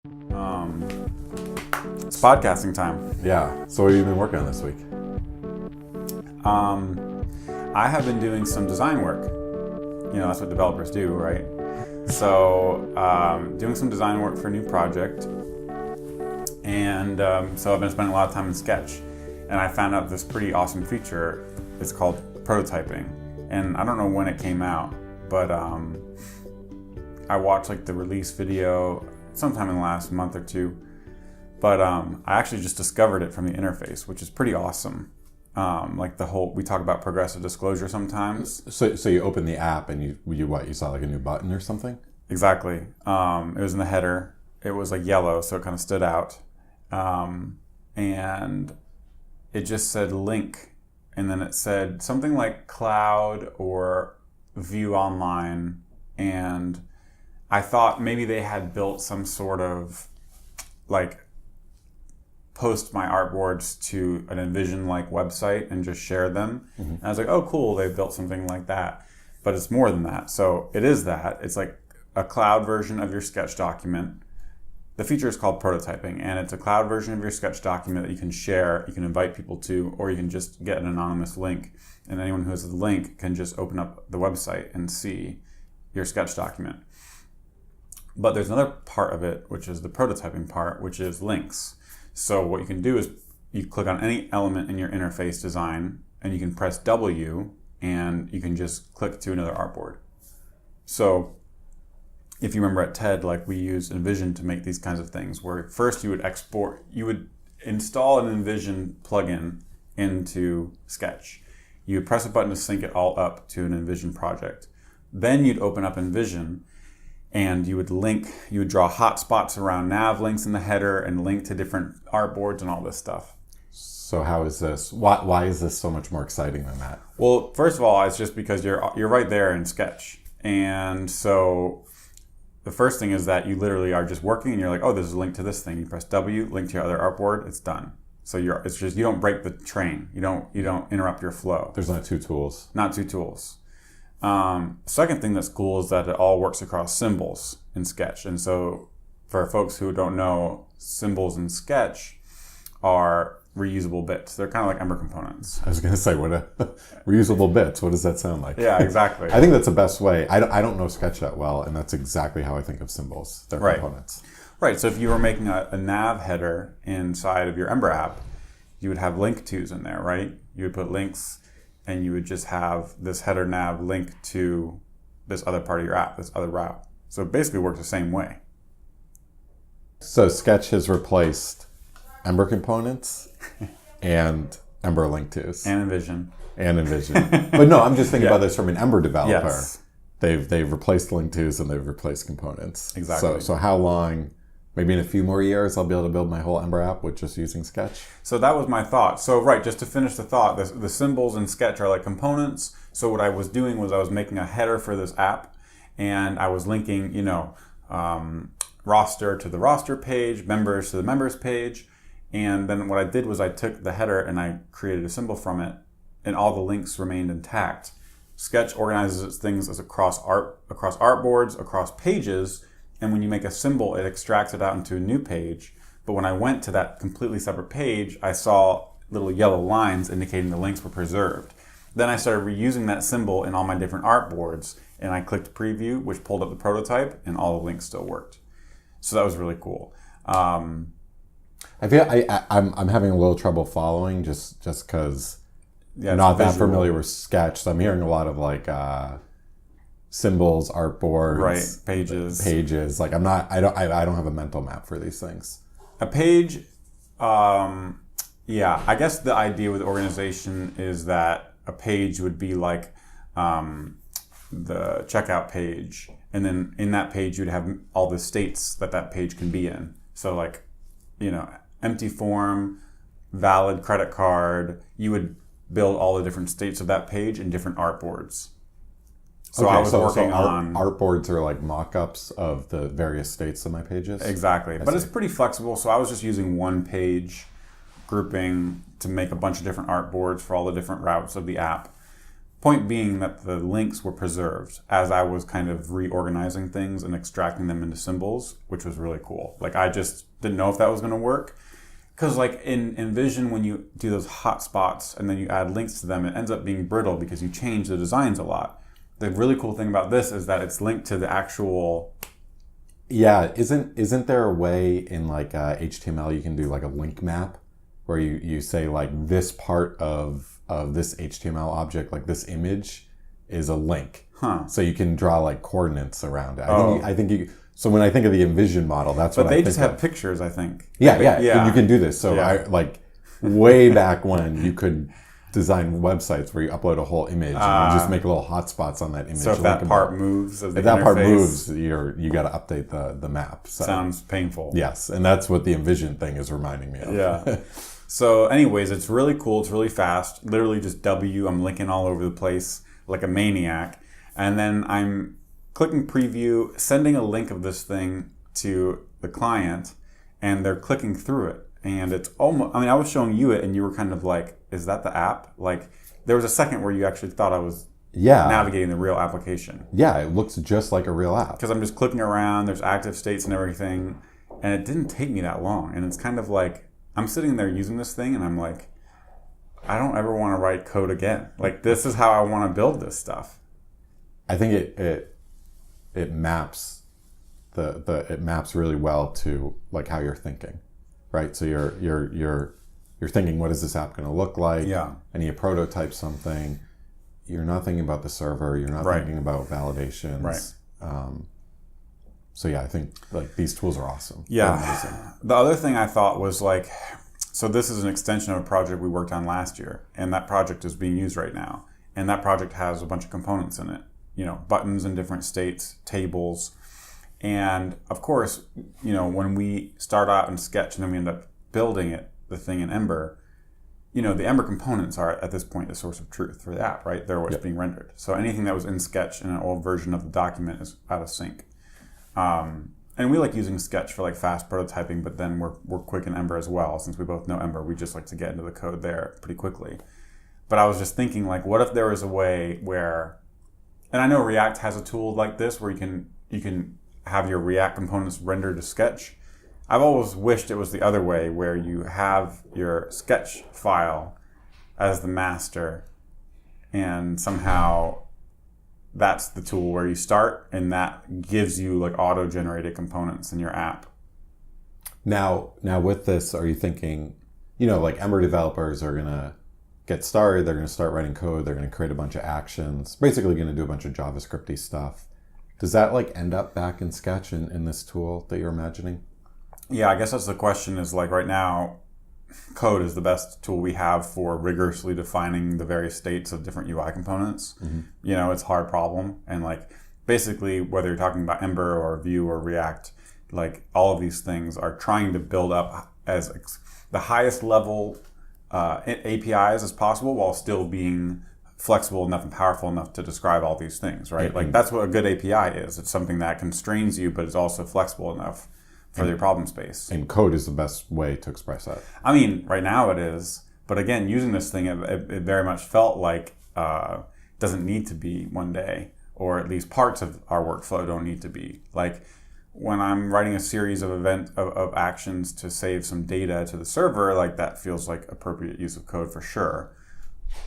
Um, it's podcasting time. Yeah. So what have you been working on this week? I have been doing some design work. You know, that's what developers do, right? So, doing some design work for a new project. And so I've been spending a lot of time in Sketch. And I found out this pretty awesome feature. It's called prototyping. And I don't know when it came out, but I watched like the release video sometime in the last month or two. But I actually just discovered it from the interface, which is pretty awesome. Like we talk about progressive disclosure sometimes. So you open the app and you saw like a new button or something? Exactly. It was in the header. It was like yellow, so it kind of stood out. And it just said link. And then it said something like cloud or view online. And I thought maybe they had built some sort of like post my artboards to an Envision-like website and just share them. Mm-hmm. And I was like, oh, cool, they built something like that. But it's more than that. So it is that. It's like a cloud version of your Sketch document. The feature is called prototyping, and it's a cloud version of your Sketch document that you can share, you can invite people to, or you can just get an anonymous link. And anyone who has the link can just open up the website and see your Sketch document. But there's another part of it, which is the prototyping part, which is links. So what you can do is you click on any element in your interface design, and you can press W, and you can just click to another artboard. So if you remember at TED, like we used Envision to make these kinds of things, where first you would install an Envision plugin into Sketch. You would press a button to sync it all up to an Envision project. Then you'd open up Envision, and you would draw hotspots around nav links in the header and link to different artboards and all this stuff. So how is this? Why is this so much more exciting than that? Well, first of all, it's just because you're right there in Sketch. And so the first thing is that you literally are just working and you're like, oh, there's a link to this thing. You press W, link to your other artboard, it's done. So it's just, you don't break the train. You don't interrupt your flow. There's not two tools. Not two tools. Second thing that's cool is that it all works across symbols in Sketch. And so for folks who don't know, symbols in Sketch are reusable bits. They're kind of like Ember components. I was going to say, reusable bits, what does that sound like? Yeah, exactly. I think that's the best way. I don't know Sketch that well, and that's exactly how I think of symbols. They're right. Components. Right, so if you were making a nav header inside of your Ember app, you would have link tos in there, right? You would put links, and you would just have this header nav link to this other part of your app, this other route. So it basically works the same way. So Sketch has replaced Ember components and Ember link tos. And Envision. But no, I'm just thinking about this from an Ember developer. Yes. They've replaced link tos and they've replaced components. Exactly. So how long, maybe in a few more years, I'll be able to build my whole Ember app with just using Sketch? So that was my thought. So right, just to finish the thought, the symbols in Sketch are like components. So what I was doing was I was making a header for this app, and I was linking, roster to the roster page, members to the members page. And then what I did was I took the header and I created a symbol from it, and all the links remained intact. Sketch organizes its things as across artboards, across pages, and when you make a symbol, it extracts it out into a new page. But when I went to that completely separate page, I saw little yellow lines indicating the links were preserved. Then I started reusing that symbol in all my different artboards, and I clicked preview, which pulled up the prototype, and all the links still worked. So that was really cool. I feel I'm having a little trouble following just because I'm not that familiar with Sketch. So I'm hearing a lot of like symbols, artboards, right, pages. Like I don't have a mental map for these things. A page, yeah. I guess the idea with organization is that a page would be like the checkout page, and then in that page you'd have all the states that page can be in. So like, empty form, valid credit card, you would build all the different states of that page in different artboards. So I was working on... Artboards are like mock-ups of the various states of my pages? Exactly. But it's pretty flexible. So I was just using one page grouping to make a bunch of different artboards for all the different routes of the app. Point being that the links were preserved as I was kind of reorganizing things and extracting them into symbols, which was really cool. Like I just didn't know if that was going to work. Because like in Vision, when you do those hotspots and then you add links to them, it ends up being brittle because you change the designs a lot. The really cool thing about this is that it's linked to the actual... Yeah, isn't there a way in like HTML you can do like a link map where you say like this part of this HTML object, like this image is a link. Huh. So you can draw like coordinates around it. I think you... So when I think of the Envision model, that's what I think of. But they just have pictures, I think. Yeah. You can do this. So I like way back when you could design websites where you upload a whole image and you just make little hotspots on that image. So if that part moves, if that part moves, you got to update the map. So, sounds painful. Yes, and that's what the Envision thing is reminding me of. Yeah. So anyways, it's really cool. It's really fast. Literally just W. I'm linking all over the place like a maniac. And then I'm clicking preview, sending a link of this thing to the client, and they're clicking through it. And it's almost, I mean, I was showing you it and you were kind of like, is that the app? Like there was a second where you actually thought I was navigating the real application. Yeah, it looks just like a real app. Because I'm just clicking around, there's active states and everything. And it didn't take me that long. And it's kind of like, I'm sitting there using this thing and I'm like, I don't ever want to write code again. Like this is how I want to build this stuff. I think it maps it maps really well to like how you're thinking, right? So you're thinking, what is this app going to look like? Yeah. And you prototype something. You're not thinking about the server. You're not thinking about validations. Right. So yeah, I think like these tools are awesome. Yeah. The other thing I thought was like, so this is an extension of a project we worked on last year, and that project is being used right now. And that project has a bunch of components in it, you know, buttons in different states, tables. And of course, you know, when we start out in Sketch and then we end up building the thing in Ember, you know, the Ember components are at this point the source of truth for the app, right? They're what's being rendered. So anything that was in Sketch in an old version of the document is out of sync. And we like using Sketch for like fast prototyping, but then we're quick in Ember as well. Since we both know Ember, we just like to get into the code there pretty quickly. But I was just thinking, like, what if there was a way where, and I know React has a tool like this where you can have your React components rendered to Sketch. I've always wished it was the other way, where you have your Sketch file as the master, and somehow that's the tool where you start, and that gives you like auto-generated components in your app. Now with this, are you thinking, you know, like Ember developers are gonna get started, they're gonna start writing code, they're gonna create a bunch of actions, basically gonna do a bunch of JavaScript-y stuff. Does that like end up back in Sketch in this tool that you're imagining? Yeah, I guess that's the question, is like right now, code is the best tool we have for rigorously defining the various states of different UI components. Mm-hmm. You know, it's a hard problem. And like basically, whether you're talking about Ember or Vue or React, like all of these things are trying to build up as the highest level APIs as possible while still being flexible enough and powerful enough to describe all these things, right? Mm-hmm. Like that's what a good API is. It's something that constrains you, but it's also flexible enough for your problem space. And code is the best way to express that. I mean, right now it is. But again, using this thing, it very much felt like doesn't need to be one day, or at least parts of our workflow don't need to be. Like when I'm writing a series of of actions to save some data to the server, like that feels like appropriate use of code for sure.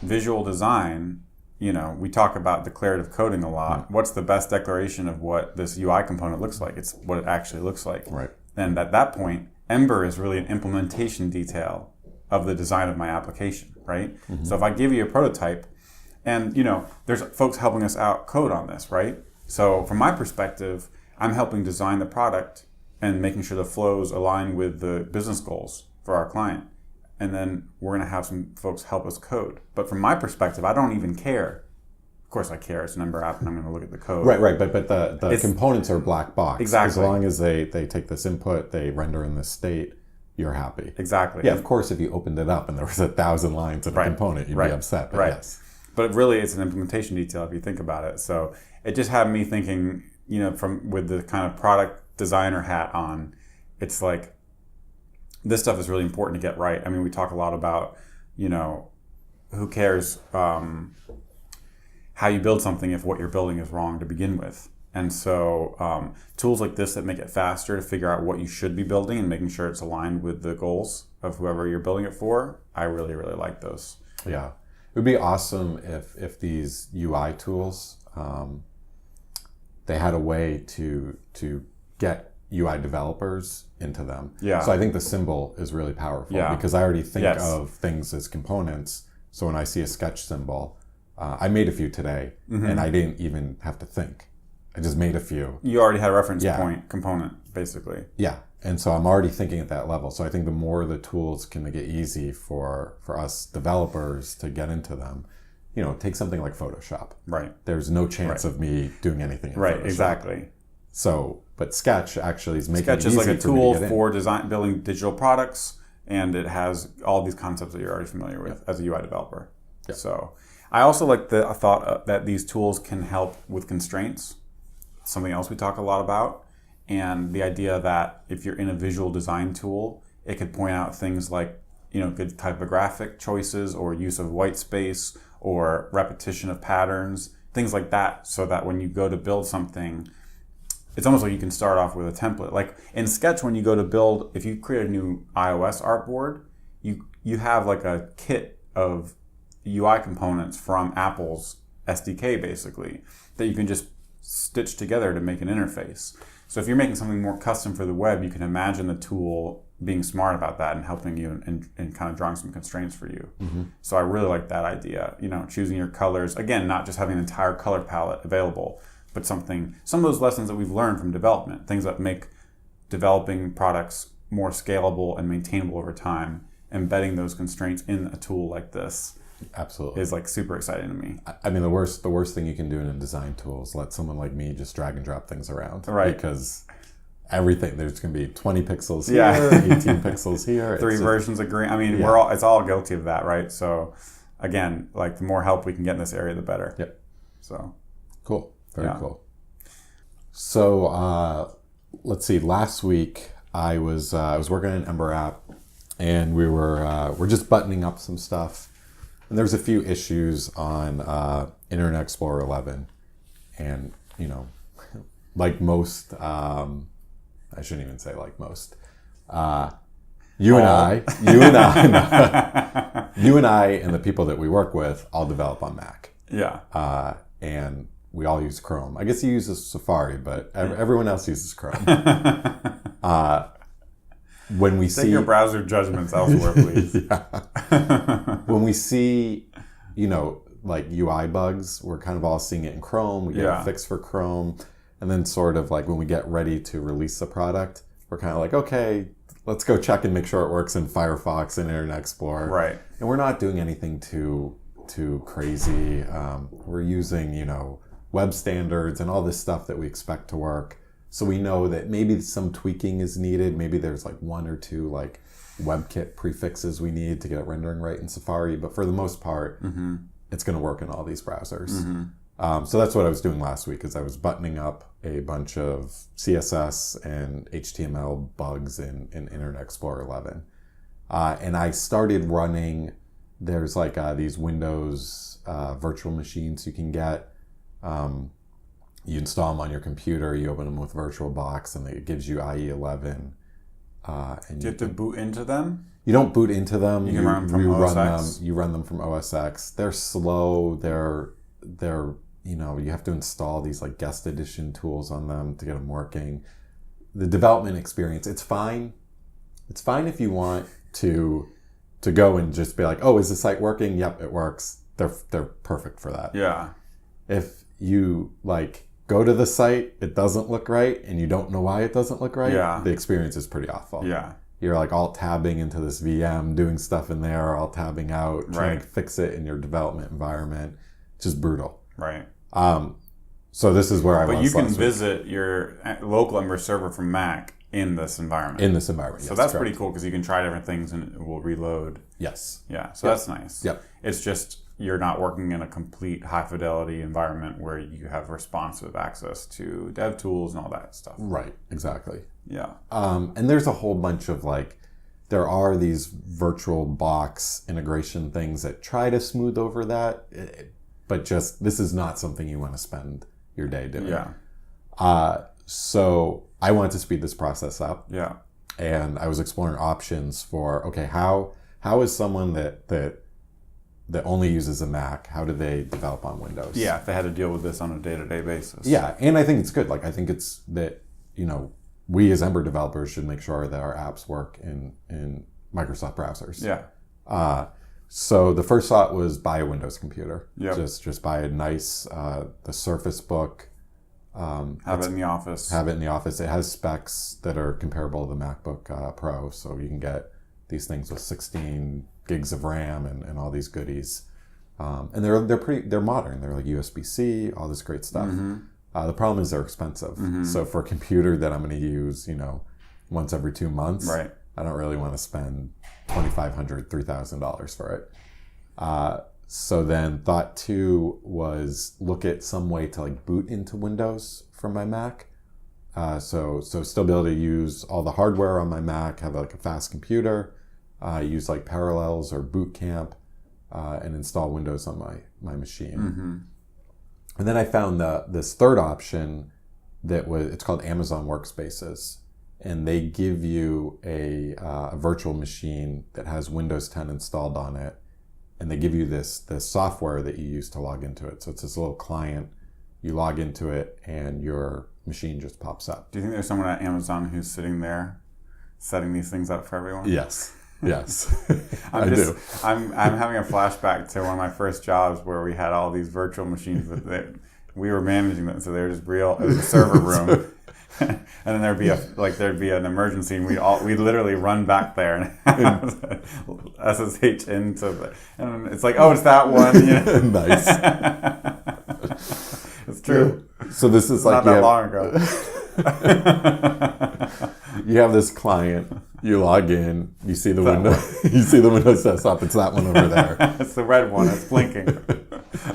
Visual design, you know, we talk about declarative coding a lot. Mm-hmm. What's the best declaration of what this UI component looks like? It's what it actually looks like. Right. And at that point, Ember is really an implementation detail of the design of my application, right? Mm-hmm. So if I give you a prototype, and you know, there's folks helping us out code on this, right? So from my perspective, I'm helping design the product and making sure the flows align with the business goals for our client. And then we're going to have some folks help us code. But from my perspective, I don't even care. Of course I care. It's an Ember app and I'm going to look at the code. Right. But the components are black box. Exactly. As long as they take this input, they render in this state, you're happy. Exactly. Yeah, of course, if you opened it up and there was 1,000 lines in a component, you'd be upset. But yes. But really, it's an implementation detail if you think about it. So it just had me thinking, you know, with the kind of product designer hat on, it's like, this stuff is really important to get right. I mean, we talk a lot about, you know, who cares how you build something if what you're building is wrong to begin with. And so tools like this that make it faster to figure out what you should be building and making sure it's aligned with the goals of whoever you're building it for, I really, really like those. Yeah. It would be awesome if these UI tools, they had a way to get UI developers into them. Yeah. So I think the symbol is really powerful because I already think of things as components. So when I see a sketch symbol, I made a few today and I didn't even have to think. I just made a few. You already had a reference point component, basically. Yeah. And so I'm already thinking at that level. So I think the more the tools can make it easy for us developers to get into them, take something like Photoshop. Right. There's no chance of me doing anything in Right, Photoshop. Exactly. So, but Sketch actually is making Sketch it easy is like a tool for me building digital products, and it has all these concepts that you're already familiar with as a UI developer. Yep. So I also like the thought that these tools can help with constraints, something else we talk a lot about, and the idea that if you're in a visual design tool, it could point out things like, good typographic choices or use of white space or repetition of patterns, things like that, so that when you go to build something, it's almost like you can start off with a template. Like in Sketch, when you go to build, if you create a new iOS artboard, you have like a kit of UI components from Apple's SDK, basically, that you can just stitch together to make an interface. So if you're making something more custom for the web, you can imagine the tool being smart about that and helping you and kind of drawing some constraints for you. Mm-hmm. So I really like that idea, choosing your colors. Again, not just having an entire color palette available, but some of those lessons that we've learned from development, things that make developing products more scalable and maintainable over time, embedding those constraints in a tool like this. Absolutely. Is like super exciting to me. I mean, the worst thing you can do in a design tool is let someone like me just drag and drop things around. Right. Because everything, there's going to be 20 pixels here, 18 pixels here. Three versions of green. I mean, it's all guilty of that, right? So again, like the more help we can get in this area, the better. Yep. So. Cool. Very cool. So let's see. Last week I was working on EmberMap, and we're just buttoning up some stuff. And there's a few issues on Internet Explorer 11, and like most, I shouldn't even say like most. You and I, and the people that we work with all develop on Mac. Yeah. And we all use Chrome. I guess he uses Safari, but everyone else uses Chrome. When we Take your browser judgments elsewhere, please. When we see, like UI bugs, we're kind of all seeing it in Chrome. We get a fix for Chrome. And then sort of like when we get ready to release the product, we're kind of like, okay, let's go check and make sure it works in Firefox and Internet Explorer. Right. And we're not doing anything too crazy. We're using, web standards and all this stuff that we expect to work. So we know that maybe some tweaking is needed. Maybe there's like one or two like WebKit prefixes we need to get it rendering right in Safari. But for the most part, it's going to work in all these browsers. Mm-hmm. So that's what I was doing last week, is I was buttoning up a bunch of CSS and HTML bugs in Internet Explorer 11. And I started running, there's like these Windows virtual machines you can get. You install them on your computer, you open them with VirtualBox, and it gives you IE 11. And Do you have to boot into them? You don't boot into them. You can run them from OS X? You run them from OS X. They're slow. They're you have to install these like guest edition tools on them to get them working. The development experience, it's fine. It's fine if you want to go and just be like, oh, is the site working? Yep, it works. They're perfect for that. Yeah. If you like go to the site, it doesn't look right, and you don't know why it doesn't look right, the experience is pretty awful. Yeah. You're like alt-tabbing into this VM, doing stuff in there, alt-tabbing out, trying to fix it in your development environment. It's just brutal. Right. So this is where I was. But you can visit your local Ember server from Mac in this environment. So that's correct. Pretty cool, because you can try different things and it will reload. Yes. Yeah. So that's nice. Yep. It's just you're not working in a complete high fidelity environment where you have responsive access to dev tools and all that stuff. Right. Exactly. Yeah. And there's a whole bunch of there are these virtual box integration things that try to smooth over that. but just this is not something you want to spend your day doing. Yeah. So I wanted to speed this process up. Yeah. And I was exploring options for, okay, how is someone that only uses a Mac, how do they develop on Windows? Yeah, if they had to deal with this on a day-to-day basis. Yeah, and I think it's good. Like, I think it's that, we as Ember developers should make sure that our apps work in Microsoft browsers. Yeah. So the first thought was buy a Windows computer. Yep. Just buy a nice, the Surface Book. Have it in the office. Have it in the office. It has specs that are comparable to the MacBook Pro, so you can get these things with 16 gigs of RAM and all these goodies. And they're modern. They're like USB-C, all this great stuff. Mm-hmm. The problem is they're expensive. Mm-hmm. So for a computer that I'm going to use, once every 2 months, right. I don't really want to spend $2,500, $3,000 for it. So then thought 2 was look at some way to like boot into Windows from my Mac. So still be able to use all the hardware on my Mac, have like a fast computer, use like Parallels or Boot Camp, and install Windows on my machine. Mm-hmm. And then I found this third option it's called Amazon Workspaces. And they give you a virtual machine that has Windows 10 installed on it. And they give you this software that you use to log into it. So it's this little client. You log into it and your machine just pops up. Do you think there's someone at Amazon who's sitting there setting these things up for everyone? Yes. Yes. I'm having a flashback to one of my first jobs where we had all these virtual machines that we were managing them. So they were just real. It was a server room. And then there'd be an emergency, and we'd literally run back there and SSH into and it's like, oh, it's that one. Nice. It's true. So this is like not that long ago. You have this client. You log in. You see the window. You see the Windows desktop. It's that one over there. It's the red one. It's blinking.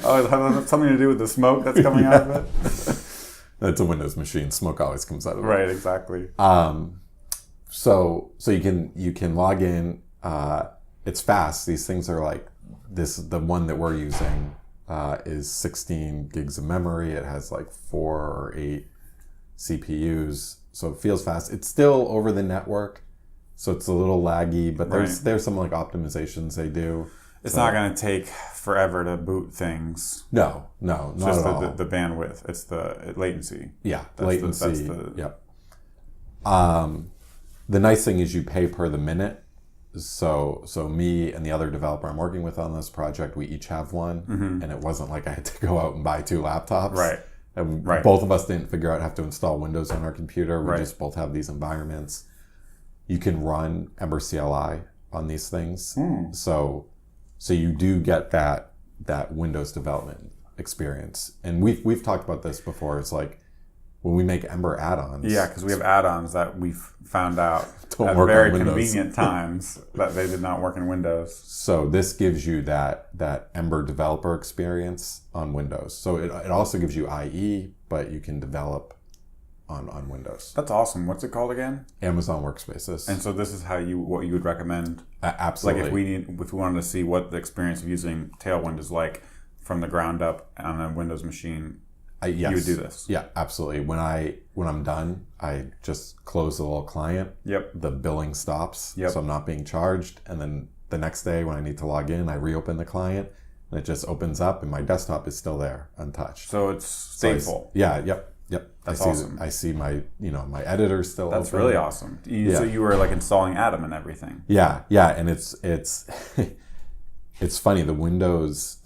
Oh, it has something to do with the smoke that's coming out of it. It's a Windows machine. Smoke always comes out of it. Right, exactly. So you can log in. It's fast. These things are like this. The one that we're using is 16 gigs of memory. It has like 4 or 8 CPUs. So it feels fast. It's still over the network, so it's a little laggy. But there's some like optimizations they do. It's not going to take forever to boot things. No, not just at all. The bandwidth. It's the latency. Yeah, latency. Yep. The nice thing is you pay per the minute. So me and the other developer I'm working with on this project, we each have one, mm-hmm. and it wasn't like I had to go out and buy 2 laptops. Right. And both of us didn't figure out how to install Windows on our computer. We just both have these environments. You can run Ember CLI on these things. Mm. So you do get that Windows development experience. And we've talked about this before. It's like when we make Ember add-ons. Yeah, because we have add-ons that we've found out at work very on Windows. Convenient times that they did not work in Windows. So this gives you that Ember developer experience on Windows. So it also gives you IE, but you can develop on Windows. That's awesome. What's it called again? Amazon Workspaces. And so this is what you would recommend. Absolutely. Like if we wanted to see what the experience of using Tailwind is like from the ground up on a Windows machine, yes. You would do this. Yeah, absolutely. When I'm done, I just close the little client. Yep. The billing stops. Yep. So I'm not being charged. And then the next day when I need to log in, I reopen the client and it just opens up and my desktop is still there untouched. So it's stateful. Yep. That's awesome. I see my my editor still That's open. really awesome. So you were like installing Atom and everything. Yeah, and it's it's funny, the Windows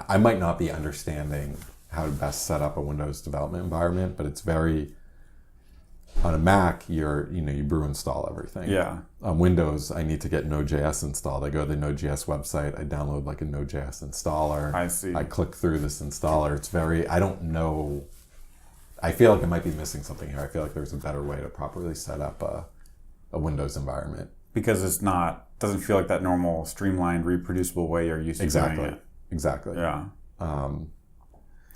I might not be understanding how to best set up a Windows development environment, but it's very on a Mac you brew install everything. Yeah. On Windows, I need to get Node.js installed. I go to the Node.js website, I download like a Node.js installer. I see. I click through this installer. It's I don't know. I feel like I might be missing something here. I feel like there's a better way to properly set up a Windows environment. Because doesn't feel like that normal streamlined, reproducible way you're used to doing it. Exactly. Yeah.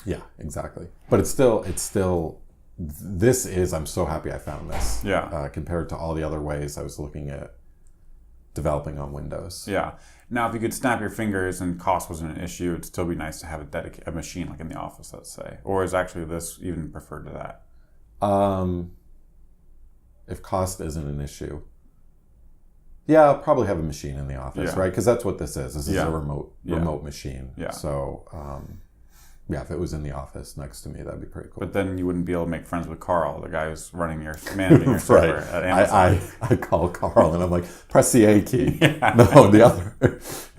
Yeah, exactly. But it's still I'm so happy I found this. Yeah. Compared to all the other ways I was looking at developing on Windows. Yeah. Now, if you could snap your fingers and cost wasn't an issue, it'd still be nice to have a machine like in the office, let's say. Or is actually this even preferred to that? If cost isn't an issue, yeah, I'll probably have a machine in the office, right? Because that's what this is. This is a remote machine. Yeah. So, if it was in the office next to me, that'd be pretty cool. But then you wouldn't be able to make friends with Carl, the guy who's managing your server at Amazon. I call Carl and I'm like, press the A key. No, the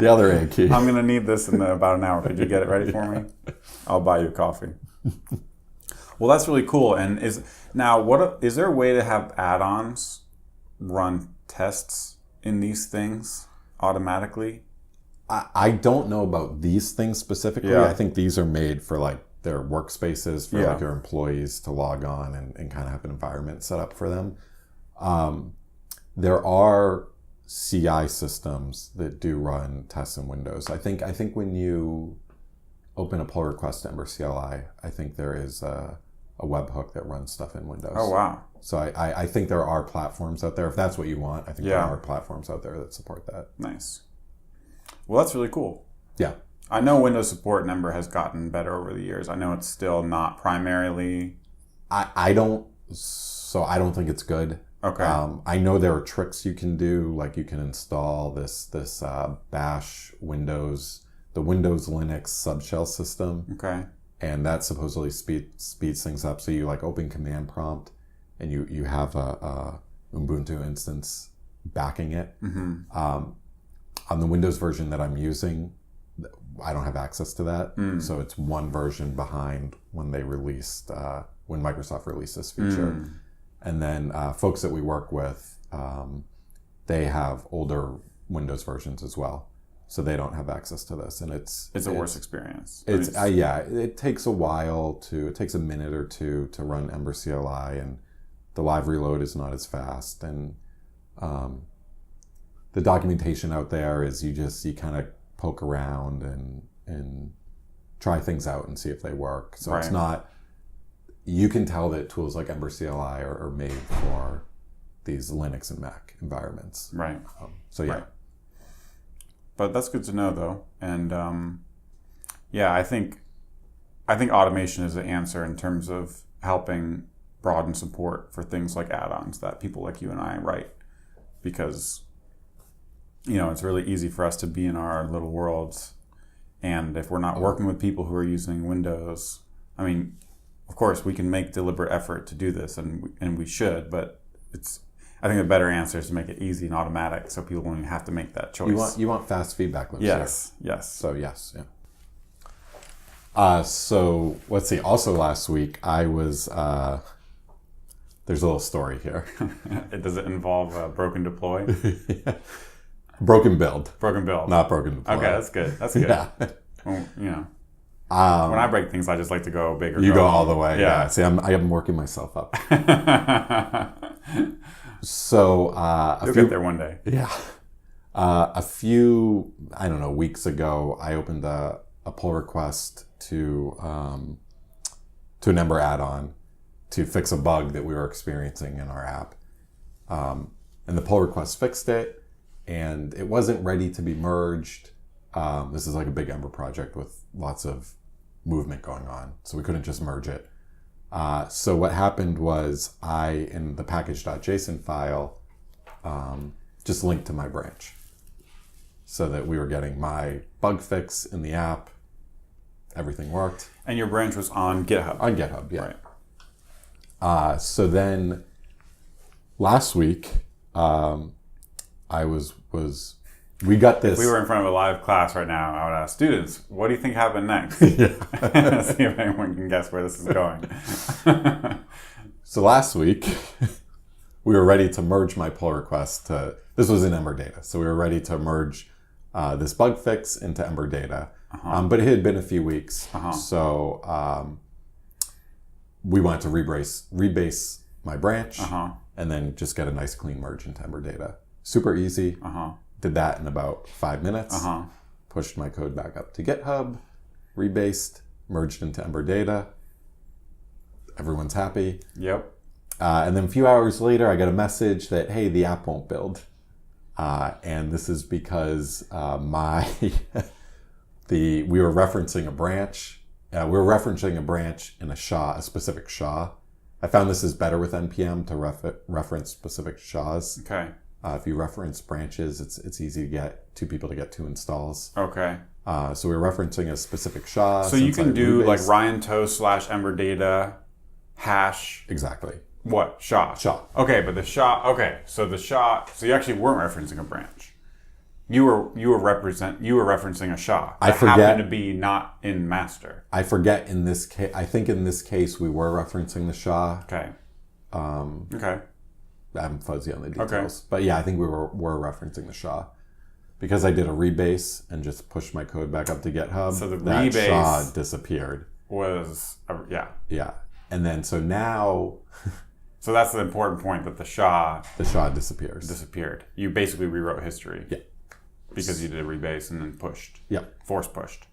other A key. I'm going to need this in about an hour. Could you get it ready for me? I'll buy you coffee. Well, that's really cool. And is there a way to have add-ons run tests in these things automatically? I don't know about these things specifically. Yeah. I think these are made for like their workspaces for like your employees to log on and kind of have an environment set up for them. There are CI systems that do run tests in Windows. I think when you open a pull request to Ember CLI, I think there is a webhook that runs stuff in Windows. Oh, wow. So I think there are platforms out there. If that's what you want, I think there are platforms out there that support that. Nice. Well, that's really cool. Yeah. I know Windows support in Ember has gotten better over the years. I know it's still not primarily... I don't think it's good. Okay. I know there are tricks you can do, like you can install this bash Windows, the Windows Linux subshell system. Okay. And that supposedly speeds things up. So you like open command prompt and you have a Ubuntu instance backing it. Mm-hmm. On the Windows version that I'm using, I don't have access to that. So it's one version behind when they released, when Microsoft released this feature. And then folks that we work with, they have older Windows versions as well. So they don't have access to this. And it's a worse experience. It takes a while it takes a minute or two to run Ember CLI, and the live reload is not as fast. And the documentation out there is you kind of poke around and try things out and see if they work. So it's not, you can tell that tools like Ember CLI are made for these Linux and Mac environments. Right. So yeah. Right. But that's good to know though. And I think automation is the answer in terms of helping broaden support for things like add-ons that people like you and I write, because it's really easy for us to be in our little worlds. And if we're not working with people who are using Windows, I mean, of course, we can make deliberate effort to do this, and we should, but I think the better answer is to make it easy and automatic so people won't even have to make that choice. You want fast feedback loops. Yes. So yes, yeah. So let's see. Also last week, I was... there's a little story here. Does it involve broken deploy? Yeah. Broken build. Broken build. Not broken deploy. Okay, that's good. That's good. Yeah. Well, when I break things, I just like to go big or You go go all the way. Yeah. See, I'm working myself up. So you'll get there one day. Yeah. A few, I don't know, weeks ago, I opened a pull request to an Ember add-on to fix a bug that we were experiencing in our app. And the pull request fixed it, and it wasn't ready to be merged. This is like a big Ember project with lots of movement going on, so we couldn't just merge it. So what happened was I, in the package.json file, just linked to my branch so that we were getting my bug fix in the app. Everything worked. And your branch was on GitHub? On GitHub, yeah. Right. So then last week, we got this. If we were in front of a live class right now, I would ask students, what do you think happened next? Yeah. See if anyone can guess where this is going. So last week, we were ready to merge my pull request this was in Ember Data. So we were ready to merge this bug fix into Ember Data. But it had been a few weeks. So we wanted to rebase my branch and then just get a nice clean merge into Ember Data. Super easy. Did that in about 5 minutes. Pushed my code back up to GitHub, rebased, merged into Ember Data. Everyone's happy. Yep. And then a few hours later, I got a message that, hey, the app won't build. And this is because we were referencing a branch. We were referencing a branch in a SHA, a specific SHA. I found this is better with NPM to reference specific SHAs. Okay. If you reference branches, it's easy to get two people to get two installs. Okay. So we're referencing a specific SHA. So you can do like Ryan Toast / Ember data hash. Exactly. What? SHA. SHA. Okay, but the SHA. Okay, so the SHA. So you actually weren't referencing a branch. You were referencing a SHA. I forget. Happened to be not in master. I forget in this case. I think in this case we were referencing the SHA. Okay. Okay. I'm fuzzy on the details, okay. But yeah, I think we were referencing the SHA because I did a rebase and just pushed my code back up to GitHub. So the that rebase SHA disappeared. Yeah. And then so now. So that's the important point, that the SHA disappeared. You basically rewrote history. Yeah. Because you did a rebase and then pushed. Yep. Force pushed.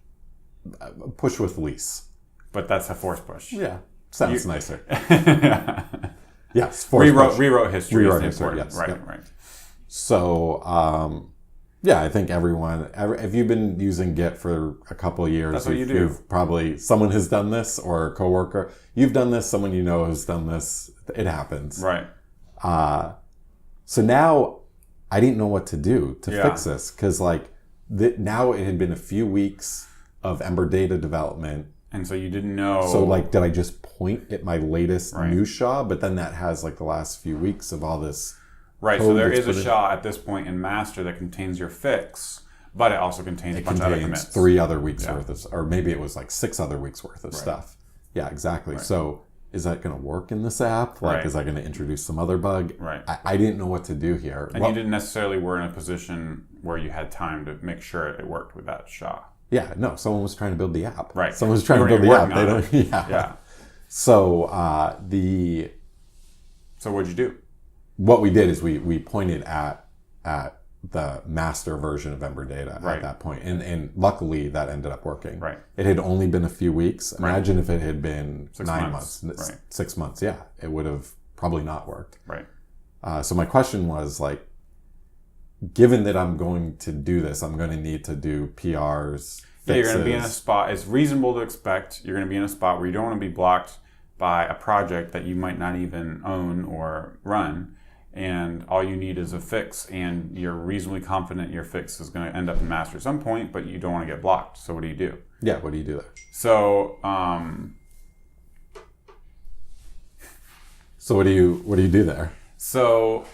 Push with lease. But that's a force push. Yeah. Sounds nicer. Yeah. Yes. Rewrote history. Rewrote history, yes. Right, yep. right. So, yeah, I think if you've been using Git for a couple of years, that's what you do. You've probably, someone has done this, or a coworker. You've done this, someone you know has done this. It happens. Right. So now I didn't know what to do to fix this, because now it had been a few weeks of Ember data development. And so you didn't know. So did I just point at my latest new SHA? But then that has the last few weeks of all this. Right. So there is a SHA at this point in master that contains your fix, but it also contains a bunch of other commits. 3 other weeks worth of, or maybe it was 6 other weeks worth of stuff. Yeah, exactly. Right. So is that going to work in this app? Is that going to introduce some other bug? Right. I didn't know what to do here. And you didn't necessarily were in a position where you had time to make sure it worked with that SHA. Yeah, no, someone was trying to build the app. Right. Someone was trying to build the app. They don't. Yeah. So So what'd you do? What we did is we pointed at the master version of Ember data at that point, and luckily that ended up working. Right. It had only been a few weeks. Imagine if it had been 9 months. Right. 6 months. Yeah, it would have probably not worked. Right. So my question was given that I'm going to do this, I'm going to need to do PRs. Yeah, you're going to be in a spot. It's reasonable to expect you're going to be in a spot where you don't want to be blocked by a project that you might not even own or run. And all you need is a fix, and you're reasonably confident your fix is going to end up in master at some point, but you don't want to get blocked. So what do you do? Yeah, what do you do there? So, so what do you do there? So,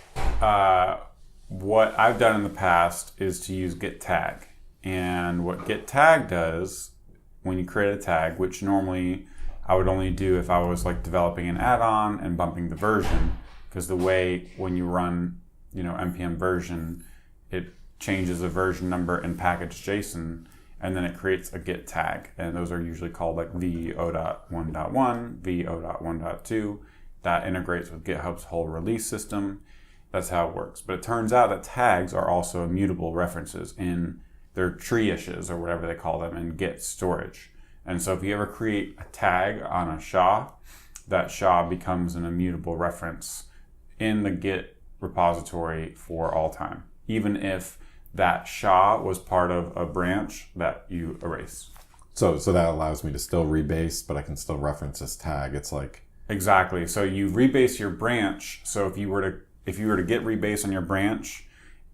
what I've done in the past is to use git tag. And what git tag does when you create a tag, which normally I would only do if I was developing an add-on and bumping the version, because the way when you run, npm version, it changes the version number in package.json, and then it creates a git tag. And those are usually called v0.1.1, v0.1.2. That integrates with GitHub's whole release system. That's how it works. But it turns out that tags are also immutable references in their tree-ishes, or whatever they call them, in Git storage. And so if you ever create a tag on a SHA, that SHA becomes an immutable reference in the Git repository for all time, even if that SHA was part of a branch that you erase. So that allows me to still rebase, but I can still reference this tag. It's Exactly. So you rebase your branch. So if you were to git rebase on your branch,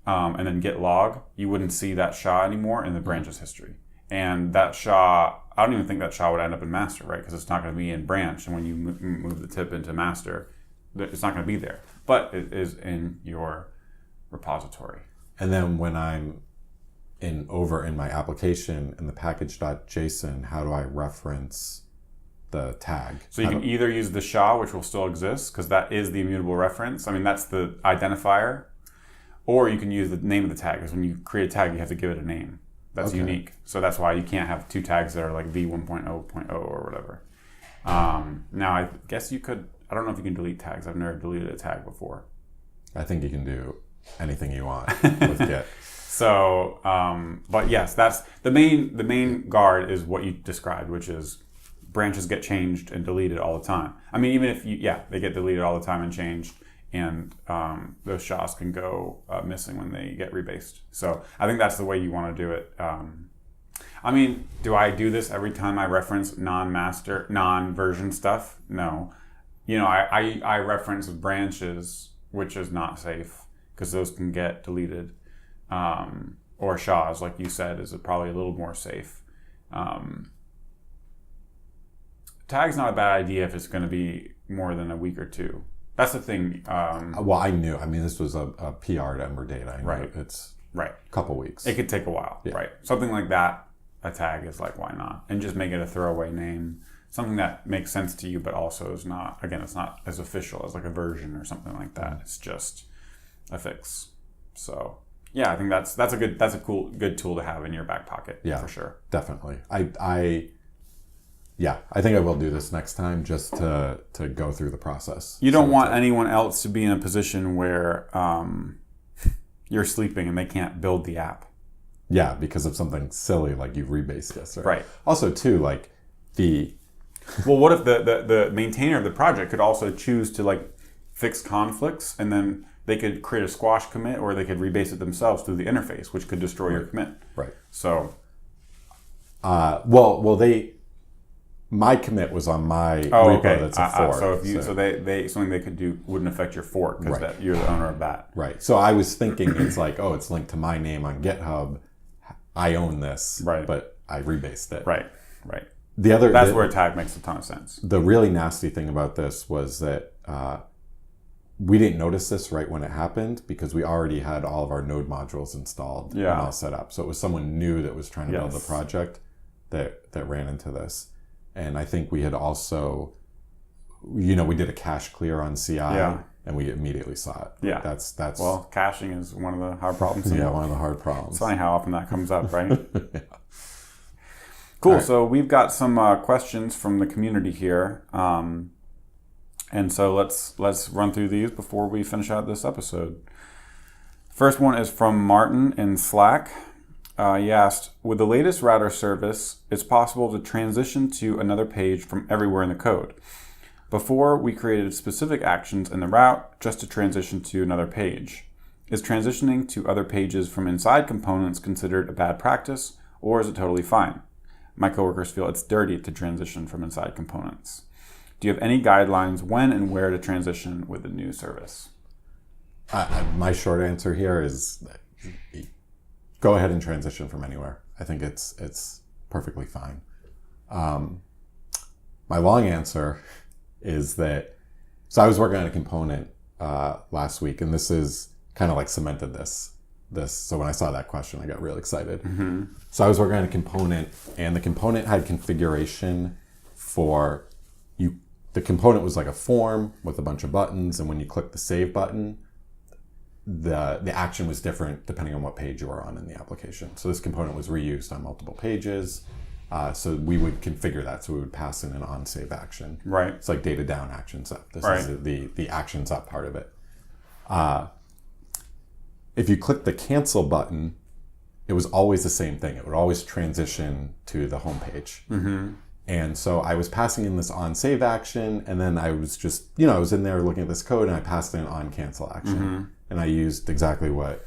and then git log, you wouldn't see that SHA anymore in the branch's history. And that SHA, I don't even think that SHA would end up in master, right? Because it's not going to be in branch. And when you move the tip into master, it's not going to be there. But it is in your repository. And then when I'm over in my application in the package.json, how do I reference the tag? So you can either use the SHA, which will still exist, because that is the immutable reference. I mean, that's the identifier. Or you can use the name of the tag, because when you create a tag, you have to give it a name. That's unique. So that's why you can't have 2 tags that are v1.0.0 or whatever. Now, I guess you could, I don't know if you can delete tags. I've never deleted a tag before. I think you can do anything you want with Git. So, but yes, that's the main guard is what you described, which is branches get changed and deleted all the time. I mean, even if they get deleted all the time and changed and those SHAs can go missing when they get rebased. So I think that's the way you want to do it. I mean, do I do this every time I reference non-version stuff? No. I reference branches, which is not safe because those can get deleted. Or SHAs, like you said, is probably a little more safe. Tag's not a bad idea if it's going to be more than a week or two. That's the thing. Well, I knew. I mean, this was a PR to Ember data. I know Right. It's Right. a couple weeks. It could take a while. Yeah. Right. Something like that, a tag is like, why not? And just make it a throwaway name. Something that makes sense to you, but also is not, again, it's not as official as like a version or something like that. It's just a fix. So yeah, I think that's a good tool to have in your back pocket. Yeah, for sure. Definitely. I think I will do this next time just to go through the process. You don't want anyone else to be in a position where you're sleeping and they can't build the app. Yeah, because of something silly like you've rebased this. Right. Also, too, like well, what if the maintainer of the project could also choose to like fix conflicts, and then they could create a squash commit, or they could rebase it themselves through the interface, which could destroy your commit. Right. So, my commit was on my repo that's a fork. So they something they could do wouldn't affect your fork because you're the owner of that. Right. So I was thinking it's like, it's linked to my name on GitHub. I own this. Right. But I rebased it. Right. That's where a tag makes a ton of sense. The really nasty thing about this was that we didn't notice this right when it happened because we already had all of our node modules installed and all set up. So it was someone new that was trying to build the project that ran into this. And I think we had also, we did a cache clear on CI and we immediately saw it. Yeah. That's well, caching is one of the hard problems. One of the hard problems. It's funny how often that comes up, right? Yeah. Cool. Right. So we've got some questions from the community here. And so let's run through these before we finish out this episode. First one is from Martin in Slack. He asked, with the latest router service, it's possible to transition to another page from everywhere in the code. Before, we created specific actions in the route just to transition to another page. Is transitioning to other pages from inside components considered a bad practice, or is it totally fine? My coworkers feel it's dirty to transition from inside components. Do you have any guidelines when and where to transition with the new service? My short answer here is go ahead and transition from anywhere. I think it's perfectly fine. My long answer is that, so I was working on a component last week, and this is kind of like cemented this. So when I saw that question, I got really excited. Mm-hmm. So I was working on a component, and the component had configuration for you. The component was like a form with a bunch of buttons, and when you click the save button, the action was different depending on what page you were on in the application. So this component was reused on multiple pages. So we would configure that. So we would pass in an on-save action. Right. It's like data down, actions up. This is the actions up part of it. If you click the cancel button, it was always the same thing. It would always transition to the home page. Mm-hmm. And so I was passing in this on-save action, and then I was just, I was in there looking at this code, and I passed in on-cancel action. Mm-hmm. And I used exactly what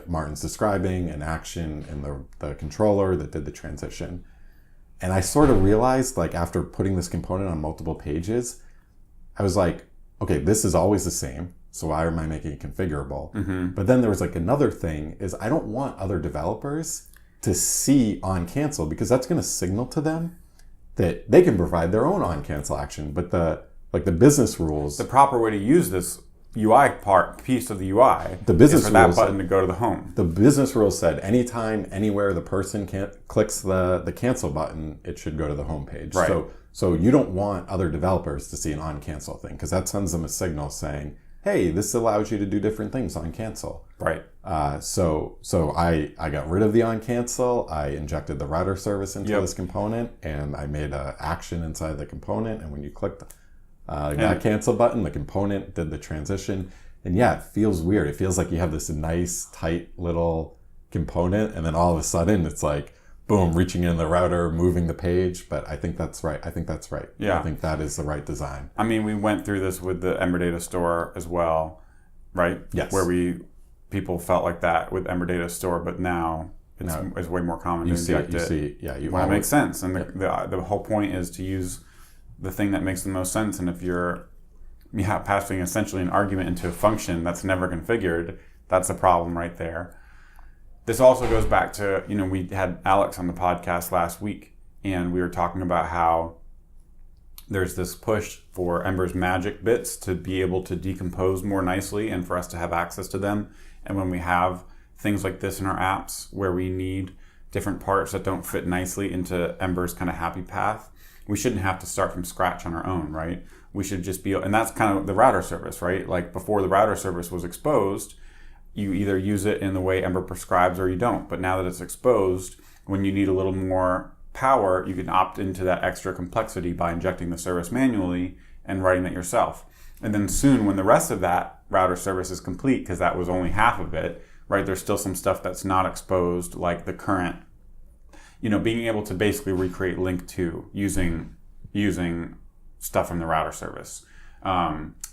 Martin's describing, an action in the controller that did the transition. And I sort of realized, like, after putting this component on multiple pages, I was like, okay, this is always the same. So why am I making it configurable? Mm-hmm. But then there was like another thing is I don't want other developers to see on cancel, because that's going to signal to them that they can provide their own on cancel action. But the business rules, the proper way to use this UI piece of the UI, the business is for that rules button to go to the home. The business rules said anytime, anywhere the person clicks the cancel button, it should go to the home page. Right. So you don't want other developers to see an on cancel thing, because that sends them a signal saying, hey, this allows you to do different things on cancel. Right. So I got rid of the on cancel. I injected the router service into this component, and I made an action inside the component. And when you click that cancel button, the component did the transition. And yeah, it feels weird. It feels like you have this nice, tight little component, and then all of a sudden it's like, boom, reaching in the router, moving the page. But I think that's right. Yeah. I think that is the right design. I mean, we went through this with the Ember Data Store as well. right? Yes. Where people felt like that with Ember Data Store, but now it's way more common to inject it. When it makes sense. And the whole point is to use the thing that makes the most sense. And if you're passing essentially an argument into a function that's never configured, that's a problem right there. This also goes back to, we had Alex on the podcast last week, and we were talking about how there's this push for Ember's magic bits to be able to decompose more nicely and for us to have access to them. And when we have things like this in our apps where we need different parts that don't fit nicely into Ember's kind of happy path, we shouldn't have to start from scratch on our own, right? We should just be, and that's kind of the router service, right? Like before the router service was exposed, you either use it in the way Ember prescribes or you don't. But now that it's exposed, when you need a little more power, you can opt into that extra complexity by injecting the service manually and writing it yourself. And then soon, when the rest of that router service is complete, because that was only half of it, right, there's still some stuff that's not exposed, like the current, being able to basically recreate link to using stuff from the router service.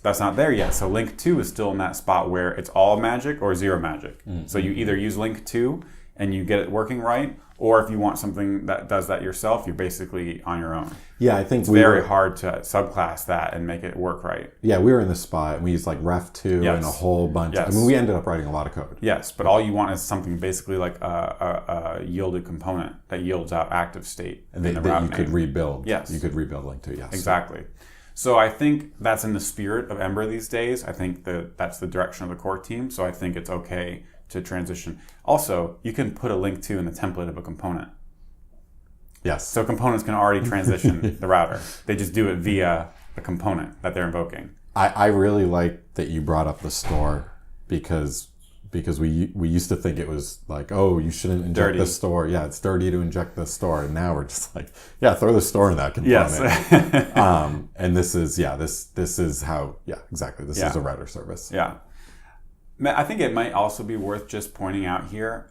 That's not there yet. So link to is still in that spot where it's all magic or zero magic. Mm-hmm. So you either use link to and you get it working right, or if you want something that does that yourself, you're basically on your own. Yeah, I think it's very hard to subclass that and make it work right. Yeah, we were in this spot and we used like ref2 and a whole bunch. Yes. We ended up writing a lot of code. Yes, but all you want is something basically like a yielded component that yields out active state. And that you could rebuild. Yes. You could rebuild link to, yes. Exactly. So I think that's in the spirit of Ember these days. I think that's the direction of the core team. So I think it's okay to transition. Also, you can put a link to in the template of a component. Yes. So components can already transition the router. They just do it via a component that they're invoking. I really like that you brought up the store because we used to think it was like, oh, you shouldn't inject the store. Yeah, it's dirty to inject the store. And now we're just like, yeah, throw the store in that component. Yes. And this is how, exactly. This is a router service. Yeah. I think it might also be worth just pointing out here,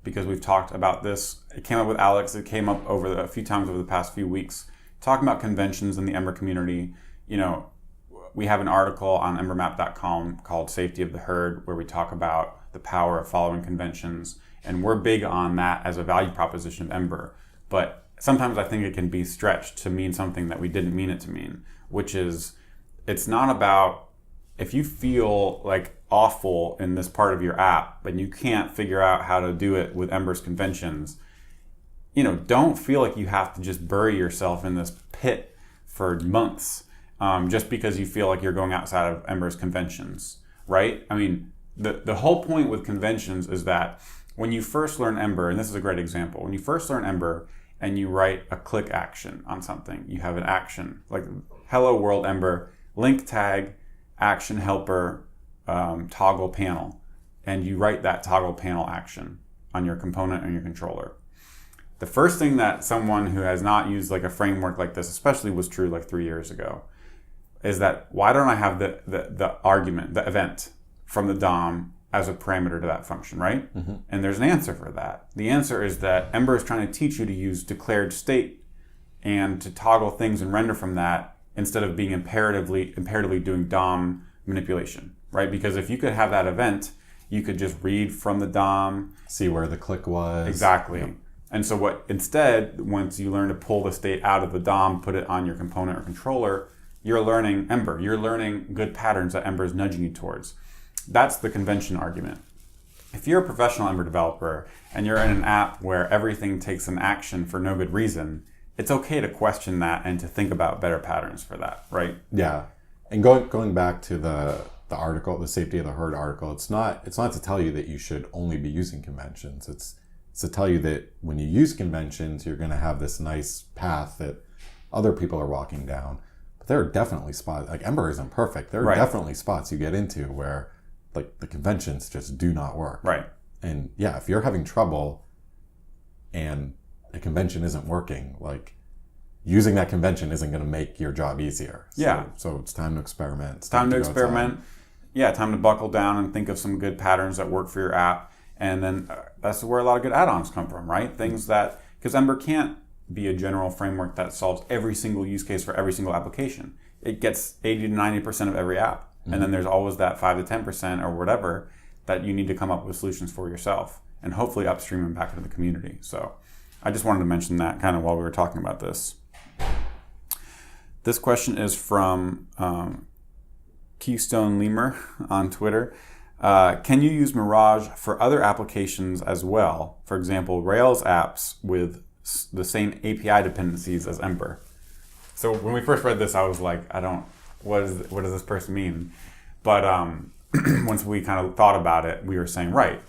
because we've talked about this. It came up with Alex. It came up a few times over the past few weeks, talking about conventions in the Ember community. We have an article on embermap.com called Safety of the Herd, where we talk about the power of following conventions. And we're big on that as a value proposition of Ember. But sometimes I think it can be stretched to mean something that we didn't mean it to mean, which is it's not about if you feel like awful in this part of your app, but you can't figure out how to do it with Ember's conventions, don't feel like you have to just bury yourself in this pit for months. Just because you feel like you're going outside of Ember's conventions, right? I mean, the whole point with conventions is that when you first learn Ember, and this is a great example, when you first learn Ember and you write a click action on something, you have an action, like hello world Ember, link tag, action helper, toggle panel, and you write that toggle panel action on your component and your controller. The first thing that someone who has not used like a framework like this, especially was true like 3 years ago, is that why don't I have the argument, the event from the DOM as a parameter to that function, right? Mm-hmm. And there's an answer for that. The answer is that Ember is trying to teach you to use declared state and to toggle things and render from that instead of being imperatively doing DOM manipulation, right? Because if you could have that event, you could just read from the DOM. See where the click was. Exactly. Yep. And so instead, once you learn to pull the state out of the DOM, put it on your component or controller, you're learning Ember. You're learning good patterns that Ember is nudging you towards. That's the convention argument. If you're a professional Ember developer and you're in an app where everything takes an action for no good reason, it's okay to question that and to think about better patterns for that, right? Yeah. And going back to the article, the Safety of the Herd article, it's not to tell you that you should only be using conventions. It's to tell you that when you use conventions, you're going to have this nice path that other people are walking down. But there are definitely spots, like Ember isn't perfect. There are definitely spots you get into where like the conventions just do not work. Right. And yeah, if you're having trouble and a convention isn't working, like using that convention isn't going to make your job easier. So it's time to experiment. It's time to experiment. Yeah, time to buckle down and think of some good patterns that work for your app. And then that's where a lot of good add-ons come from, right? Things that, because Ember can't be a general framework that solves every single use case for every single application. It gets 80 to 90% of every app. And then there's always that 5 to 10% or whatever that you need to come up with solutions for yourself and hopefully upstream them back into the community. So I just wanted to mention that kind of while we were talking about this. This question is from Keystone Lemur on Twitter. Can you use Mirage for other applications as well? For example, Rails apps with the same API dependencies as Ember. So when we first read this, I was like, what does this person mean? But once we kind of thought about it, we were saying, right,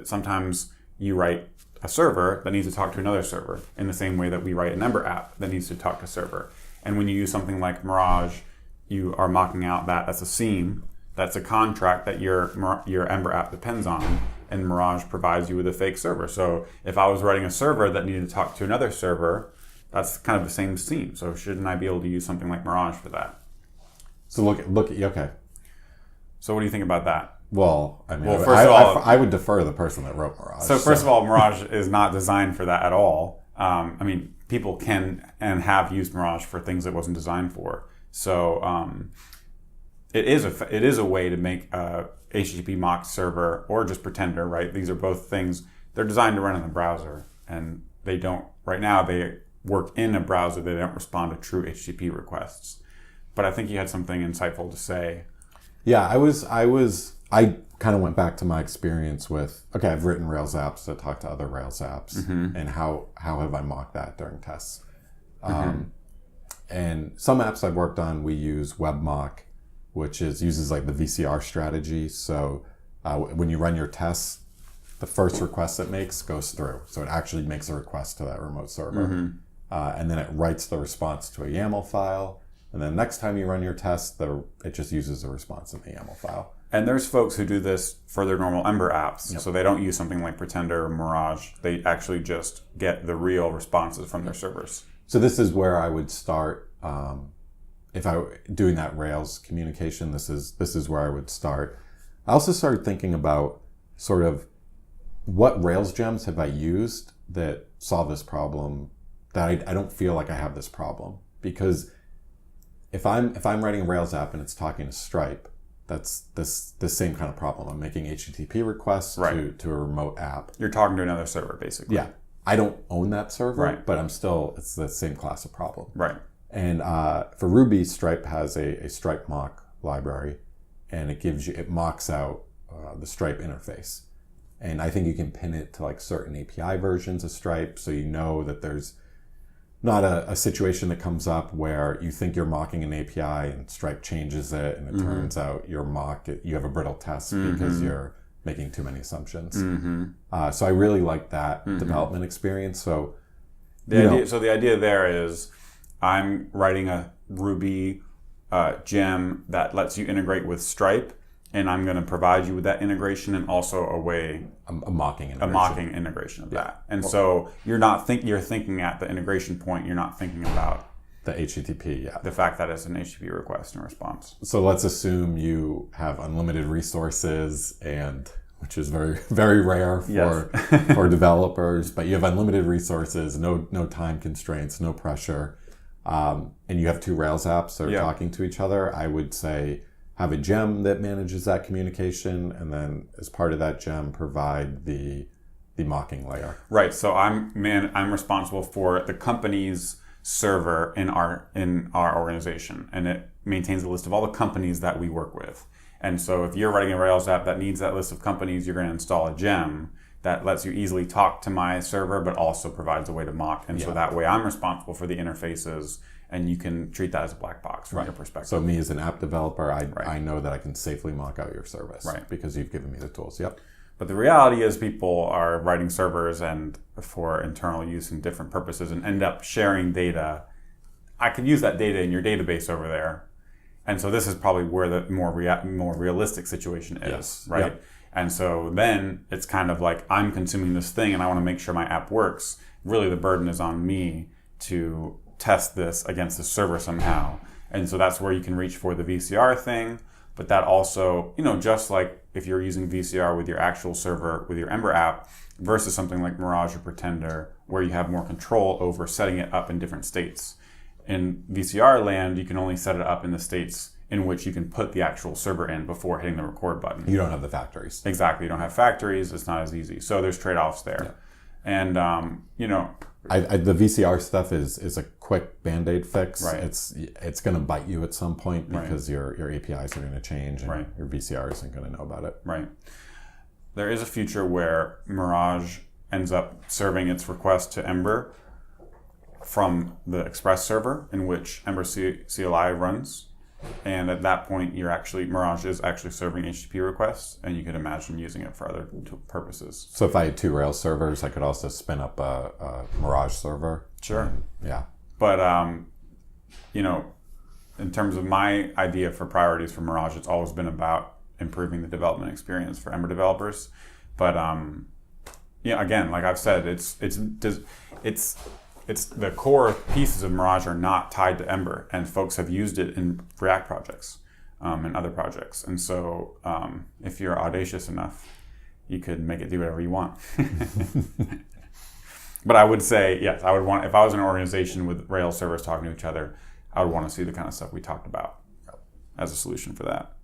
sometimes you write a server that needs to talk to another server in the same way that we write an Ember app that needs to talk to a server. And when you use something like Mirage, you are mocking out that as a seam. That's a contract that your Ember app depends on, and Mirage provides you with a fake server. So if I was writing a server that needed to talk to another server, that's kind of the same seam. So shouldn't I be able to use something like Mirage for that? So look at okay. So what do you think about that? Well, I mean, first of all, I would defer to the person that wrote Mirage. So first of all, Mirage is not designed for that at all. I mean, people can and have used Mirage for things it wasn't designed for. So it is a way to make a HTTP mock server or just Pretender, right? These are both things. They're designed to run in the browser, and they don't. Right now, they work in a browser. They don't respond to true HTTP requests. But I think you had something insightful to say. Yeah, I kind of went back to my experience with, okay, I've written Rails apps that talk to other Rails apps, and how have I mocked that during tests? And some apps I've worked on, we use WebMock, which uses like the VCR strategy. So when you run your tests, the first request it makes goes through. So it actually makes a request to that remote server. And then it writes the response to a YAML file. And then next time you run your test, it just uses the response in the YAML file. And there's folks who do this for their normal Ember apps. Yep. So they don't use something like Pretender or Mirage. They actually just get the real responses from their servers. So this is where I would start. If I were doing that Rails communication, this is where I would start. I also started thinking about sort of what Rails gems have I used that solve this problem, that I don't feel like I have this problem. Because if I'm writing a Rails app and it's talking to Stripe, that's the same kind of problem. I'm making HTTP requests to a remote app. You're talking to another server, basically. Yeah. I don't own that server, but it's the same class of problem. Right. And for Ruby, Stripe has a Stripe mock library, and it mocks out the Stripe interface. And I think you can pin it to like certain API versions of Stripe, so you know that there's not a situation that comes up where you think you're mocking an API and Stripe changes it, and it turns out you have a brittle test because you're making too many assumptions. So I really like that development experience. So the idea there is I'm writing a Ruby gem that lets you integrate with Stripe, and I'm going to provide you with that integration and also a mocking integration of that. And so you're thinking at the integration point. You're not thinking about the HTTP, the fact that it's an HTTP request and response. So let's assume you have unlimited resources, which is very, very rare for developers, but you have unlimited resources, no time constraints, no pressure, and you have two Rails apps that are talking to each other. I would say have a gem that manages that communication, and then as part of that gem, provide the mocking layer. Right. So I'm responsible for the company's server in our organization, and it maintains a list of all the companies that we work with. And so if you're writing a Rails app that needs that list of companies, you're going to install a gem that lets you easily talk to my server, but also provides a way to mock. And so that way I'm responsible for the interfaces, and you can treat that as a black box from your perspective. So me as an app developer, I know that I can safely mock out your service because you've given me the tools. Yep. But the reality is people are writing servers and for internal use and different purposes and end up sharing data. I could use that data in your database over there. And so this is probably where the more realistic situation is, right? Yep. And so then it's kind of like I'm consuming this thing and I want to make sure my app works. Really the burden is on me to test this against the server somehow. And so that's where you can reach for the VCR thing. But that also, just like if you're using VCR with your actual server, with your Ember app, versus something like Mirage or Pretender, where you have more control over setting it up in different states. In VCR land, you can only set it up in the states in which you can put the actual server in before hitting the record button. You don't have the factories. Exactly. You don't have factories. It's not as easy. So there's trade-offs there. Yeah. And, the VCR stuff is a quick Band-Aid fix. Right. It's going to bite you at some point because your APIs are going to change and your VCR isn't going to know about it. Right. There is a future where Mirage ends up serving its request to Ember from the Express server in which Ember CLI runs. And at that point, Mirage is actually serving HTTP requests, and you could imagine using it for other purposes. So if I had 2 Rails servers, I could also spin up a Mirage server. Sure. Yeah. But, in terms of my idea for priorities for Mirage, it's always been about improving the development experience for Ember developers. But, again, like I've said, it's the core pieces of Mirage are not tied to Ember, and folks have used it in React projects and other projects. And so if you're audacious enough, you could make it do whatever you want. But I would say, yes, I would want, if I was in an organization with Rails servers talking to each other, I would want to see the kind of stuff we talked about as a solution for that.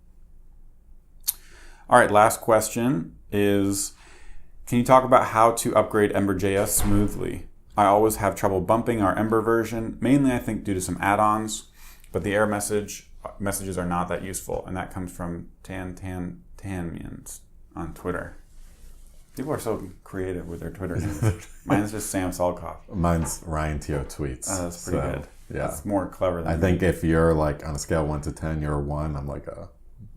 All right, last question is, can you talk about how to upgrade ember.js smoothly? I always have trouble bumping our Ember version, mainly I think due to some add-ons, but the error messages are not that useful, and that comes from Tanmians on Twitter. People are so creative with their Twitter names. Mine's just Sam Solkoff. Mine's Ryan Teo tweets. Oh, that's pretty good. Yeah. That's more clever than I think if you're like on a scale 1 to 10, you're a 1. I'm like a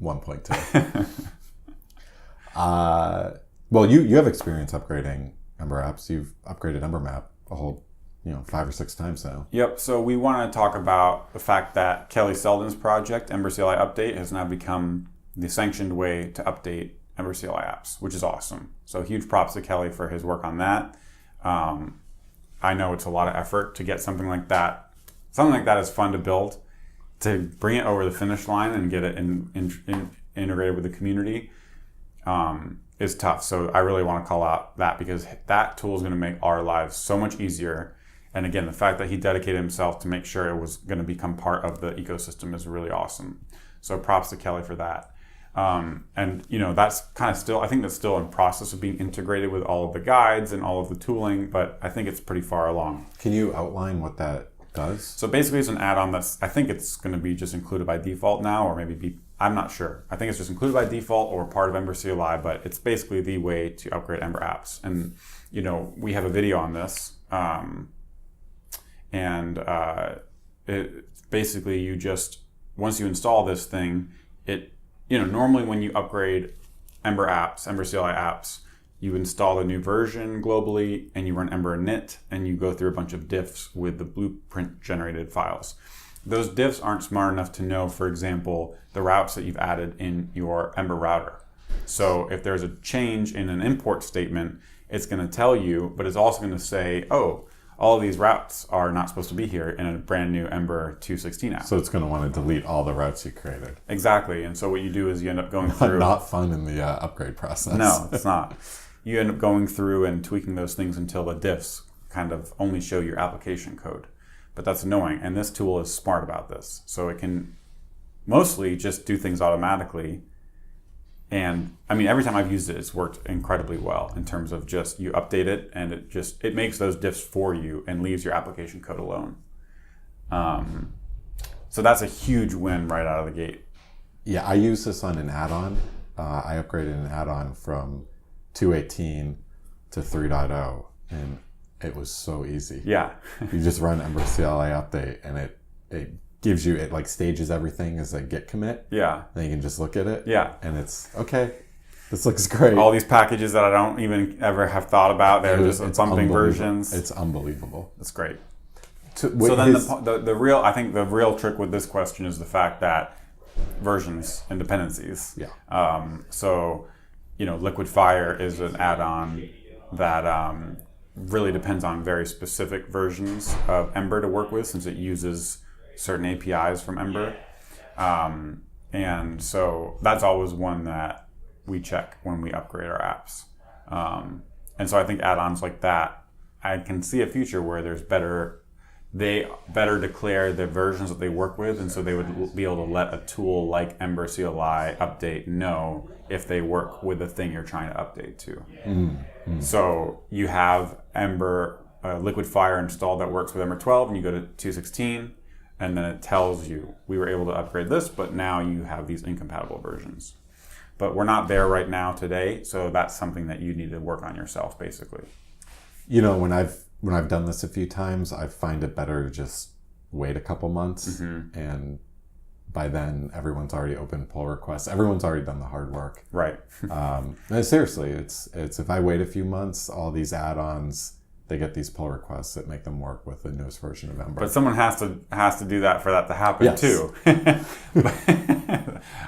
1.2. Well, you have experience upgrading Ember apps. You've upgraded EmberMap a whole 5 or 6 times now. Yep. So we want to talk about the fact that Kelly Selden's project, Ember CLI Update, has now become the sanctioned way to update Ember CLI apps, which is awesome. So huge props to Kelly for his work on that. I know it's a lot of effort to get something like that. Something like that is fun to build. To bring it over the finish line and get it integrated with the community is tough. So I really want to call out that, because that tool is going to make our lives so much easier. And again, the fact that he dedicated himself to make sure it was going to become part of the ecosystem is really awesome. So props to Kelly for that. And that's kind of still, I think that's still in process of being integrated with all of the guides and all of the tooling, but I think it's pretty far along. Can you outline what that does? So basically it's an add-on I think it's going to be just included by default now, or maybe I'm not sure. I think it's just included by default or part of Ember CLI, but it's basically the way to upgrade Ember apps. And, we have a video on this. It basically once you install this thing, normally when you upgrade Ember apps, Ember CLI apps, you install a new version globally and you run Ember init and you go through a bunch of diffs with the blueprint generated files. Those diffs aren't smart enough to know, for example, the routes that you've added in your Ember router. So if there's a change in an import statement, it's going to tell you, but it's also going to say, oh, all of these routes are not supposed to be here in a brand new Ember 2.16 app. So it's going to want to delete all the routes you created. Exactly. And so what you do is you end up going through... Not fun in the upgrade process. No, it's not. You end up going through and tweaking those things until the diffs kind of only show your application code. But that's annoying. And this tool is smart about this. So it can mostly just do things automatically. And every time I've used it, it's worked incredibly well in terms of just you update it and it makes those diffs for you and leaves your application code alone. So that's a huge win right out of the gate. Yeah, I use this on an add-on. I upgraded an add-on from 2.18 to 3.0, and it was so easy. Yeah. You just run Ember CLI update, and it gives you, it like stages everything as a git commit. Yeah. Then you can just look at it. Yeah. And it's, okay, this looks great. All these packages that I don't even ever have thought about, they're just bumping versions. It's unbelievable. It's great. So then the real trick with this question is the fact that versions and dependencies. Yeah. Liquid Fire is an add-on that really depends on very specific versions of Ember to work with, since it uses certain APIs from Ember. And so that's always one that we check when we upgrade our apps. And so I think add-ons like that, I can see a future where there's better they better declare the versions that they work with, and so they would be able to let a tool like Ember CLI update know if they work with the thing you're trying to update to. So you have Ember Liquid Fire installed that works with Ember 12, and you go to 2.16, and then it tells you, we were able to upgrade this, but now you have these incompatible versions. But we're not there right now today, so that's something that you need to work on yourself, basically. You know, when I've done this a few times, I find it better to just wait a couple months, and by then everyone's already opened pull requests. Everyone's already done the hard work. Right. Seriously, it's if I wait a few months, all these add-ons, they get these pull requests that make them work with the newest version of Ember. But someone has to do that for that to happen too.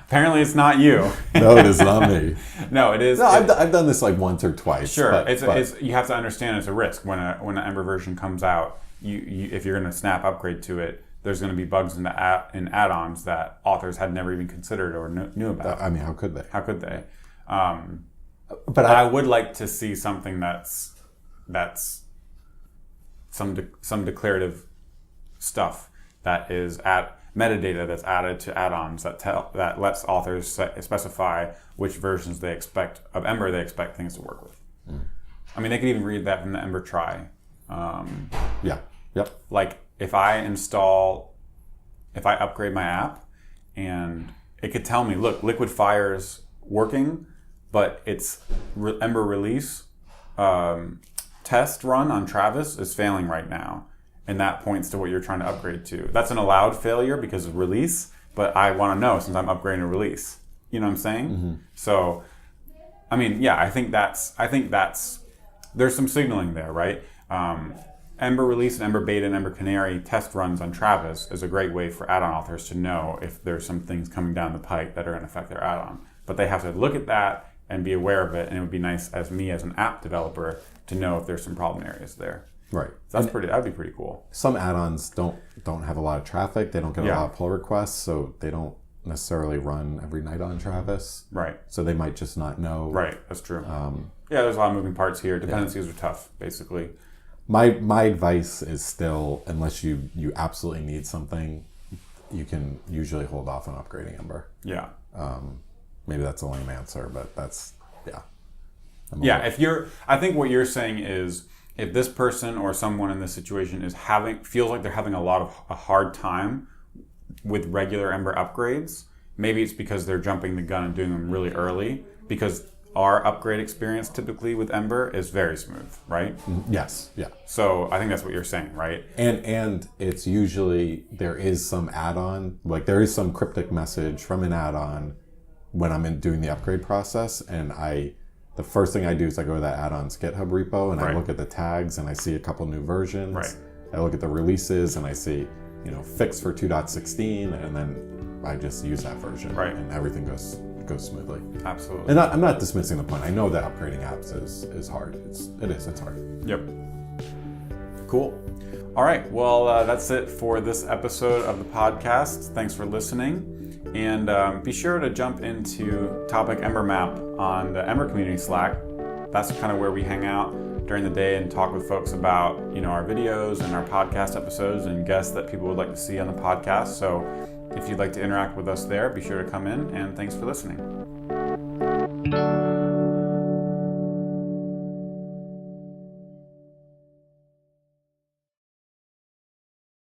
Apparently, it's not you. No, it is not me. No, it is. No, I've done this like once or twice. Sure, but you have to understand it's a risk when an Ember version comes out. You if you're going to snap upgrade to it, there's going to be bugs in add-ons that authors had never even considered or knew about. I mean, how could they? How could they? But I would like to see something that's some declarative stuff that is metadata that's added to add-ons that lets authors specify which versions they expect of Ember they expect things to work with. I mean, they could even read that from the Ember try. Yep. Like if I upgrade my app, and it could tell me, look, Liquid Fire's working, but its Ember release test run on Travis is failing right now. And that points to what you're trying to upgrade to. That's an allowed failure because of release, but I want to know since I'm upgrading a release. You know what I'm saying? So, I mean, yeah, I think that's there's some signaling there, right? Ember release and Ember beta and Ember Canary test runs on Travis is a great way for add-on authors to know if there's some things coming down the pipe that are going to affect their add-on. But they have to look at that and be aware of it, and it would be nice as an app developer to know if there's some problem areas there. Right. That'd be pretty cool. Some add-ons don't have a lot of traffic. They don't get a lot of pull requests, so they don't necessarily run every night on Travis. Right. So they might just not know. Right. That's true. There's a lot of moving parts here. Dependencies are tough, basically. My advice is still, unless you absolutely need something, you can usually hold off on upgrading Ember. Yeah. Maybe that's a lame answer, but that's I think what you're saying is, if this person or someone in this situation feels like they're having a hard time with regular Ember upgrades, maybe it's because they're jumping the gun and doing them really early, because our upgrade experience typically with Ember is very smooth, right? Yes, yeah. So I think that's what you're saying, right? And it's usually, there is some add-on, like there is some cryptic message from an add-on when I'm doing the upgrade process, and the first thing I do is I go to that add-on's GitHub repo and I look at the tags and I see a couple new versions. Right. I look at the releases and I see, fix for 2.16, and then I just use that version. Right. And everything goes smoothly. Absolutely. And I'm not dismissing the point. I know that upgrading apps is hard. It's hard. Yep. Cool. All right. Well, that's it for this episode of the podcast. Thanks for listening. And be sure to jump into Topic EmberMap on the Ember Community Slack. That's kind of where we hang out during the day and talk with folks about, our videos and our podcast episodes and guests that people would like to see on the podcast. So if you'd like to interact with us there, be sure to come in, and thanks for listening.